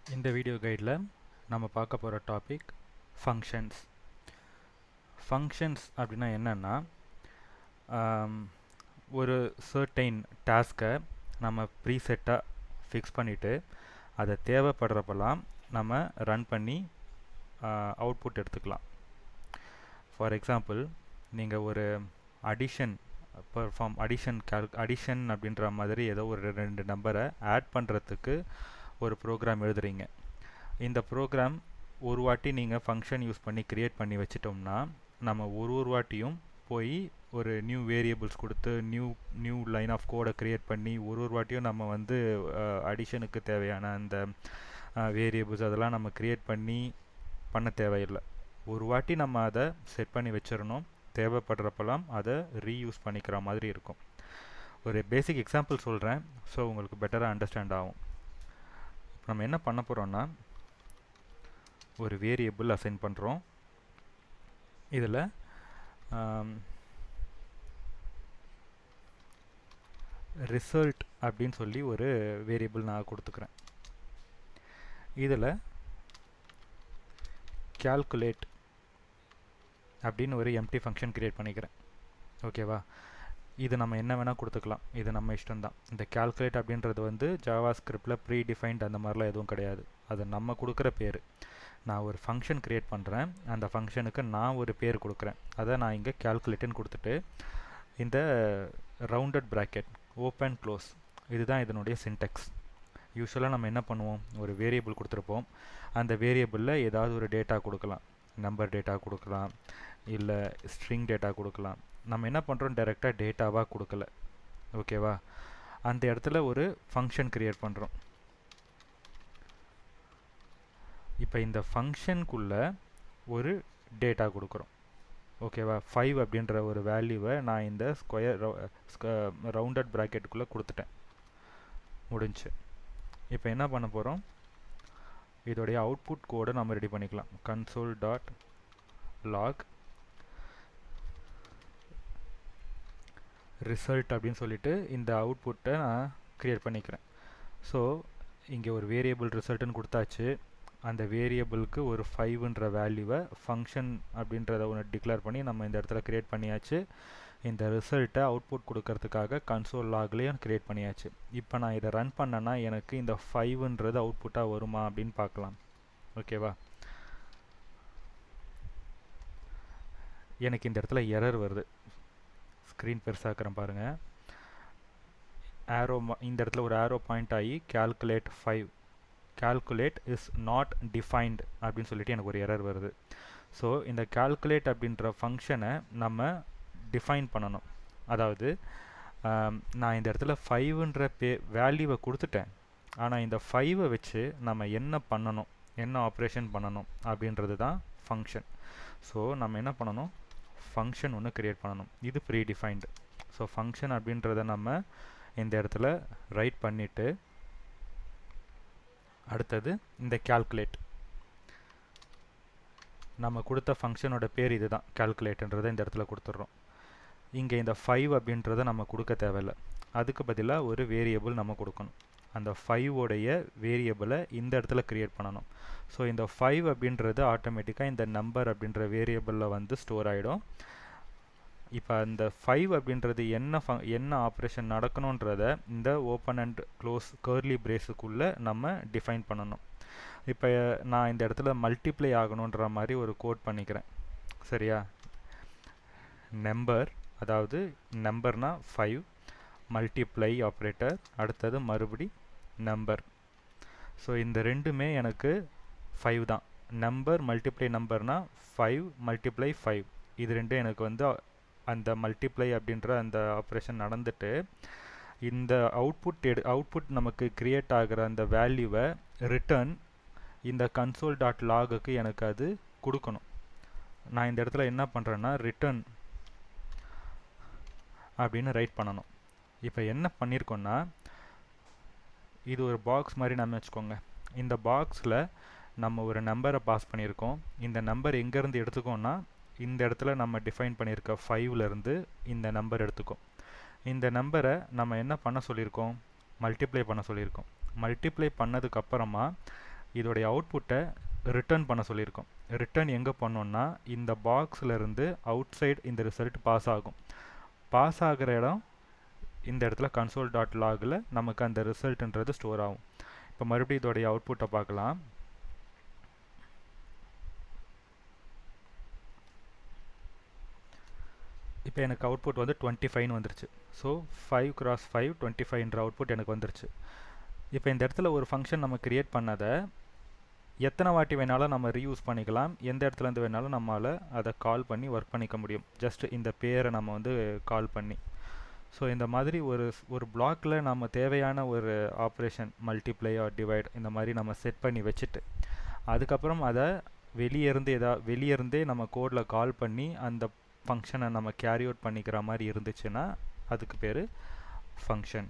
இந்த வீடியோ கைடில் நம்ம பார்க்க போகிற டாபிக் ஃபங்க்ஷன்ஸ். ஃபங்க்ஷன்ஸ் அப்படின்னா என்னென்னா, ஒரு சர்டைன் டாஸ்கை நம்ம ப்ரீசெட்டாக ஃபிக்ஸ் பண்ணிவிட்டு அதை தேவைப்படுறப்பெல்லாம் நம்ம ரன் பண்ணி அவுட்புட் எடுத்துக்கலாம். ஃபார் எக்ஸாம்பிள், நீங்கள் ஒரு அடிஷன் அடிஷன் அப்படின்ற மாதிரி ஏதோ ஒரு 2 நம்பரை ஆட் பண்ணுறதுக்கு ஒரு ப்ரோக்ராம் எழுதுறீங்க. இந்த ப்ரோக்ராம் ஒரு வாட்டி நீங்கள் ஃபங்க்ஷன் யூஸ் பண்ணி க்ரியேட் பண்ணி வச்சிட்டோம்னா, நம்ம ஒரு வாட்டியும் போய் ஒரு நியூ வேரியபிள்ஸ் கொடுத்து நியூ லைன் ஆஃப் கோடை க்ரியேட் பண்ணி ஒரு வாட்டியும் நம்ம வந்து அடிஷனுக்கு தேவையான அந்த வேரியபிள்ஸ் அதெல்லாம் நம்ம க்ரியேட் பண்ண தேவையில்லை. ஒரு வாட்டி நம்ம அதை செட் பண்ணி வச்சிடணும். தேவைப்படுறப்பெல்லாம் அதை ரீயூஸ் பண்ணிக்கிற மாதிரி இருக்கும். ஒரு பேசிக் எக்ஸாம்பிள் சொல்கிறேன், ஸோ உங்களுக்கு பெட்டராக அண்டர்ஸ்டாண்ட் ஆகும். இப்போ நம்ம என்ன பண்ண போகிறோம்னா, ஒரு வேரியபிள் அசைன் பண்ணுறோம். இதில் ரிசல்ட் அப்படின்னு சொல்லி ஒரு வேரியபிள் நான் கொடுத்துக்கிறேன். இதில் கால்குலேட் அப்படின்னு ஒரு எம்டி ஃபங்க்ஷன் க்ரியேட் பண்ணிக்கிறேன். ஓகேவா? இது நம்ம என்ன வேணால் கொடுத்துக்கலாம், இது நம்ம இஷ்டம்தான். இந்த கால்குலேட் அப்படின்றது வந்து ஜாவா ஸ்கிரிப்டில் ப்ரீ டிஃபைன்ட் அந்த மாதிரிலாம் எதுவும் கிடையாது. அது நம்ம கொடுக்குற பேர். நான் ஒரு ஃபங்க்ஷன் க்ரியேட் பண்ணுறேன், அந்த ஃபங்க்ஷனுக்கு நான் ஒரு பேர் கொடுக்குறேன். அதை நான் இங்கே கால்குலேட்டுன்னு கொடுத்துட்டு இந்த ரவுண்டட் ப்ராக்கெட் ஓப்பன் க்ளோஸ் இதுதான் இதனுடைய சின்டெக்ஸ். யூஸ்வலாக நம்ம என்ன பண்ணுவோம், ஒரு வேரியபிள் கொடுத்துருப்போம். அந்த வேரியபிளில் ஏதாவது ஒரு டேட்டா கொடுக்கலாம், நம்பர் டேட்டா கொடுக்கலாம், இல்லை ஸ்ட்ரிங் டேட்டா கொடுக்கலாம். நம்ம என்ன பண்ணுறோம், டைரெக்டாக டேட்டாவாக கொடுக்கல. ஓகேவா? அந்த இடத்துல ஒரு ஃபங்க்ஷன் க்ரியேட் பண்ணுறோம். இப்போ இந்த ஃபங்க்ஷனுக்குள்ளே ஒரு டேட்டா கொடுக்குறோம். ஓகேவா? 5 அப்படின்ற ஒரு வேல்யூவை நான் இந்த ரவுண்டட் ப்ராக்கெட்டுக்குள்ளே கொடுத்துட்டேன். முடிஞ்சு. இப்போ என்ன பண்ண போகிறோம், இதோடைய அவுட்புட் கோடை நம்ம ரெடி பண்ணிக்கலாம். console.log ரிசல்ட் அப்படின்னு சொல்லிட்டு இந்த அவுட்புட்டை நான் க்ரியேட் பண்ணிக்கிறேன். ஸோ இங்கே ஒரு வேரியபிள் ரிசல்ட்டுன்னு கொடுத்தாச்சு. அந்த வேரியபிளுக்கு ஒரு 5ன்ற வேல்யூவை ஃபங்க்ஷன் அப்படின்றத ஒன்று டிக்ளேர் பண்ணி நம்ம இந்த இடத்துல க்ரியேட் பண்ணியாச்சு. இந்த ரிசல்ட்டை அவுட்புட் கொடுக்கறதுக்காக கன்சோல் லாக்லேயும் க்ரியேட் பண்ணியாச்சு. இப்போ நான் இதை ரன் பண்ணேன்னா எனக்கு இந்த 5ன்றது அவுட்புட்டாக வருமா அப்படின்னு பார்க்கலாம். ஓகேவா? எனக்கு இந்த இடத்துல எரர் வருது. ஸ்க்ரீன் பெருசாக்கிறேன் பாருங்கள். இந்த இடத்துல ஒரு ஆரோ பாயிண்ட் ஆகி calculate is not defined அப்படின்னு சொல்லிட்டு எனக்கு ஒரு எரர் வருது. ஸோ இந்த calculate அப்படின்ற ஃபங்க்ஷனை நம்ம டிஃபைன் பண்ணணும். அதாவது நான் இந்த இடத்துல 5ன்ற வேல்யூவை கொடுத்துட்டேன். ஆனால் இந்த 5ஐ வச்சு நம்ம என்ன பண்ணணும், என்ன ஆப்ரேஷன் பண்ணணும் அப்படின்றது தான் ஃபங்க்ஷன். ஸோ நம்ம என்ன பண்ணணும், ஃபங்க்ஷன் ஒன்று க்ரியேட் பண்ணணும். இது ப்ரீ டிஃபைன்டு. ஸோ ஃபங்க்ஷன் அப்படின்றத நம்ம இந்த இடத்துல ரைட் பண்ணிவிட்டு அடுத்தது இந்த calculate நம்ம கொடுத்த ஃபங்க்ஷனோட பேர் இது தான், calculateன்றதை இந்த இடத்துல கொடுத்துட்றோம். இங்கே இந்த 5 அப்படின்றத நம்ம கொடுக்க தேவையில்லை. அதுக்கு பதிலாக ஒரு வேரியபிள் நம்ம கொடுக்கணும். அந்த 5உடைய வேரியபிளை இந்த இடத்துல க்ரியேட் பண்ணணும். ஸோ இந்த 5 அப்படின்றது ஆட்டோமேட்டிக்காக இந்த நம்பர் அப்படின்ற வேரியபிளில் வந்து ஸ்டோர் ஆகிடும். இப்போ அந்த 5 அப்படின்றது என்ன ஆப்ரேஷன் நடக்கணுன்றத இந்த ஓப்பன் அண்ட் க்ளோஸ் கர்லி பிரேஸுக்குள்ளே நம்ம டிஃபைன் பண்ணணும். இப்போ நான் இந்த இடத்துல மல்டிப்ளை ஆகணுன்ற மாதிரி ஒரு கோட் பண்ணிக்கிறேன். சரியா? நம்பர், அதாவது நம்பர்னா 5, மல்டிப்ளை ஆப்ரேட்டர், அடுத்தது மறுபடி நம்பர். ஸோ இந்த ரெண்டுமே எனக்கு 5 தான். நம்பர் மல்டிப்ளை நம்பர்னா 5 மல்டிப்ளை 5. இது ரெண்டும் எனக்கு வந்து அந்த மல்டிப்ளை அப்படின்ற அந்த ஆப்ரேஷன் நடந்துட்டு இந்த அவுட்புட் நமக்கு க்ரியேட் ஆகிற அந்த வேல்யூவை ரிட்டர்ன் இந்த console.logக்கு எனக்கு அது கொடுக்கணும். நான் இந்த இடத்துல என்ன பண்ணுறேன்னா ரிட்டர்ன் அப்படின்னு ரைட் பண்ணணும். இப்போ என்ன பண்ணியிருக்கோன்னா, இது ஒரு பாக்ஸ் மாதிரி நம்ம வச்சுக்கோங்க. இந்த பாக்ஸில் நம்ம ஒரு நம்பரை பாஸ் பண்ணியிருக்கோம். இந்த நம்பர் எங்கேருந்து எடுத்துக்கோன்னா, இந்த இடத்துல நம்ம டிஃபைன் பண்ணியிருக்க 5லேருந்து இந்த நம்பர் எடுத்துக்கோம். இந்த நம்பரை நம்ம என்ன பண்ண சொல்லியிருக்கோம், மல்டிப்ளை பண்ண சொல்லியிருக்கோம். மல்டிப்ளை பண்ணதுக்கப்புறமா இதோடைய அவுட்புட்டை ரிட்டர்ன் பண்ண சொல்லியிருக்கோம். ரிட்டர்ன் எங்கே பண்ணோன்னா இந்த பாக்ஸில் இருந்து அவுட் சைடு இந்த ரிசல்ட் பாஸ் ஆகும். பாஸ் ஆகிற இடம் இந்த இடத்துல console.logல நமக்கு அந்த ரிசல்ட்ன்றது ஸ்டோர் ஆகும். இப்போ மறுபடியும் இதோடைய அவுட்புட்டை பார்க்கலாம். இப்போ எனக்கு அவுட்புட் வந்து 25 வந்துருச்சு. ஸோ 5 × 5 25ன்ற அவுட்புட் எனக்கு வந்துருச்சு. இப்போ இந்த இடத்துல ஒரு ஃபங்க்ஷன் நம்ம கிரியேட் பண்ணதை எத்தனை வாட்டி வேணாலும் நம்ம ரீயூஸ் பண்ணிக்கலாம். எந்த இடத்துலேருந்து வேணாலும் நம்மளால் அதை கால் பண்ணி ஒர்க் பண்ணிக்க முடியும். ஜஸ்ட் இந்த பேரை நம்ம வந்து கால் பண்ணி. ஸோ இந்த மாதிரி ஒரு பிளாக்கில் நம்ம தேவையான ஒரு ஆப்ரேஷன் மல்டிப்ளை ஆர் டிவைட் இந்த மாதிரி நம்ம செட் பண்ணி வச்சுட்டு அதுக்கப்புறம் அதை வெளியே இருந்தே நம்ம கோடில் கால் பண்ணி அந்த ஃபங்க்ஷனை நம்ம கேரி அவுட் பண்ணிக்கிற மாதிரி இருந்துச்சுன்னா அதுக்கு பேர் ஃபங்க்ஷன்.